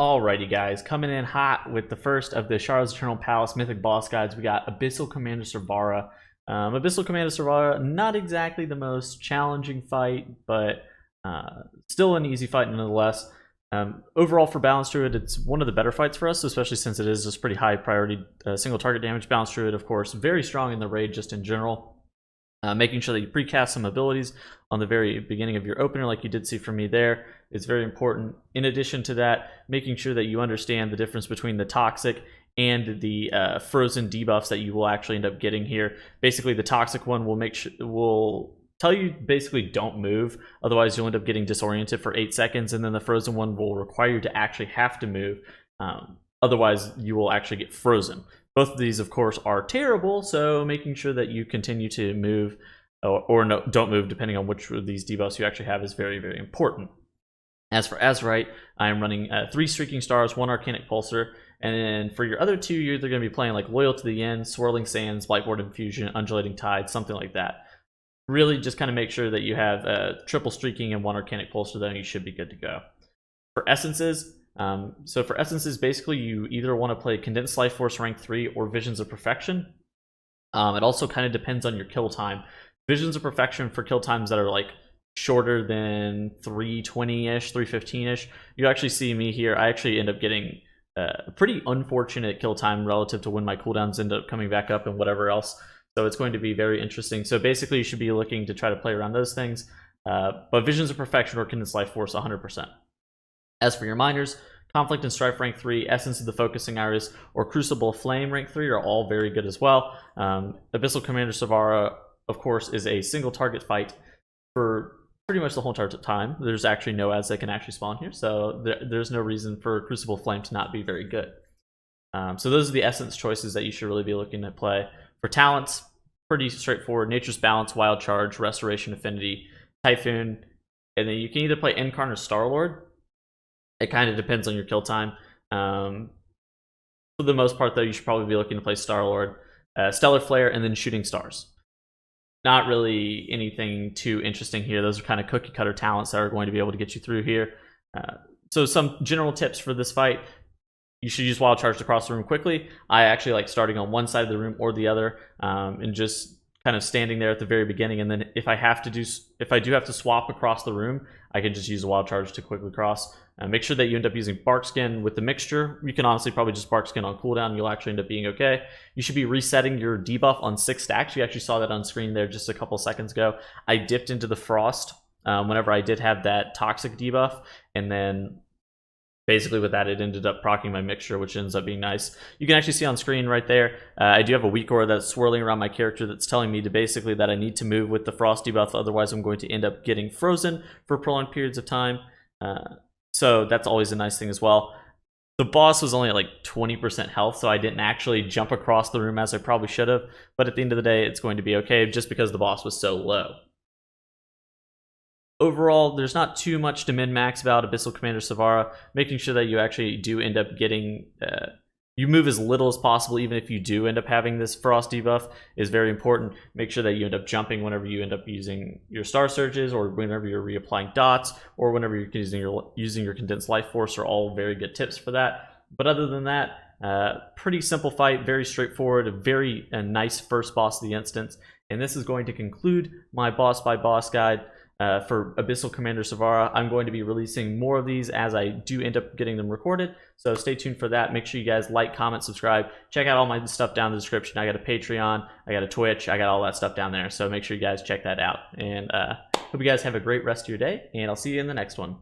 Alrighty guys, coming in hot with the first of the Azshara Eternal Palace Mythic boss guides. We got Abyssal Commander Sivara. Abyssal Commander Sivara, not exactly the most challenging fight, but still an easy fight nonetheless. Overall for Balance Druid, it's one of the better fights for us, especially since it is just pretty high priority single target damage. Balance Druid, of course, very strong in the raid just in general. Making sure that you precast some abilities on the very beginning of your opener, like you did see from me there, is very important. In addition to that, making sure that you understand the difference between the toxic and the frozen debuffs that you will actually end up getting here. Basically, the toxic one will tell you basically don't move, otherwise you'll end up getting disoriented for 8 seconds, and then the frozen one will require you to actually have to move, otherwise you will actually get frozen. Both of these, of course, are terrible, so making sure that you continue to move or no, don't move, depending on which of these debuffs you actually have, is very, very important. As for Azerite, I am running 3 Streaking Stars, 1 Arcanic Pulsar, and then for your other 2, you're either going to be playing like Loyal to the End, Swirling Sands, Blightboard Infusion, Undulating Tide, something like that. Really just kind of make sure that you have triple Streaking and 1 Arcanic Pulsar, then you should be good to go. For Essences, basically you either want to play Condensed Life Force rank 3 or Visions of Perfection. It also kind of depends on your kill time. Visions of Perfection for kill times that are like shorter than 320-ish, 315-ish. You actually see me here. I actually end up getting a pretty unfortunate kill time relative to when my cooldowns end up coming back up and whatever else. So it's going to be very interesting. So basically you should be looking to try to play around those things. But Visions of Perfection or Condensed Life Force 100%. As for your minors, Conflict and Strife rank 3, Essence of the Focusing Iris, or Crucible Flame rank 3 are all very good as well. Abyssal Commander Sivara, of course, is a single target fight for pretty much the whole entire time. There's actually no ads that can actually spawn here, so there's no reason for Crucible Flame to not be very good. So those are the Essence choices that you should really be looking to play. For talents, pretty straightforward. Nature's Balance, Wild Charge, Restoration Affinity, Typhoon, and then you can either play Incarn or Star-Lord. It kind of depends on your kill time. For the most part, though, you should probably be looking to play Star-Lord, Stellar Flare, and then Shooting Stars. Not really anything too interesting here. Those are kind of cookie-cutter talents that are going to be able to get you through here. So some general tips for this fight. You should use Wild Charge to cross the room quickly. I actually like starting on one side of the room or the other, and just kind of standing there at the very beginning, and then if I do have to swap across the room, I can just use a Wild Charge to quickly cross. Make sure that you end up using Barkskin with the mixture. You can honestly probably just Barkskin on cooldown, you'll actually end up being okay. You should be resetting your debuff on 6 stacks. You actually saw that on screen there just a couple seconds ago. I dipped into the Frost whenever I did have that Toxic debuff, and then basically with that, it ended up proccing my mixture, which ends up being nice. You can actually see on screen right there, I do have a weak aura that's swirling around my character that's telling me to basically that I need to move with the Frost debuff, otherwise I'm going to end up getting frozen for prolonged periods of time. So that's always a nice thing as well. The boss was only at like 20% health, so I didn't actually jump across the room as I probably should have, but at the end of the day, it's going to be okay just because the boss was so low. Overall, there's not too much to min-max about Abyssal Commander Sivara. Making sure that you actually do end up getting... you move as little as possible, even if you do end up having this Frost debuff, is very important. Make sure that you end up jumping whenever you end up using your Star Surges, or whenever you're reapplying dots, or whenever you're using your Condensed Life Force are all very good tips for that. But other than that, pretty simple fight, very straightforward, a very nice first boss of the instance. And this is going to conclude my boss by boss guide. For Abyssal Commander Sivara. I'm going to be releasing more of these as I do end up getting them recorded, so stay tuned for that. Make sure you guys like, comment, subscribe. Check out all my stuff down in the description. I got a Patreon, I got a Twitch, I got all that stuff down there, so make sure you guys check that out. And hope you guys have a great rest of your day, and I'll see you in the next one.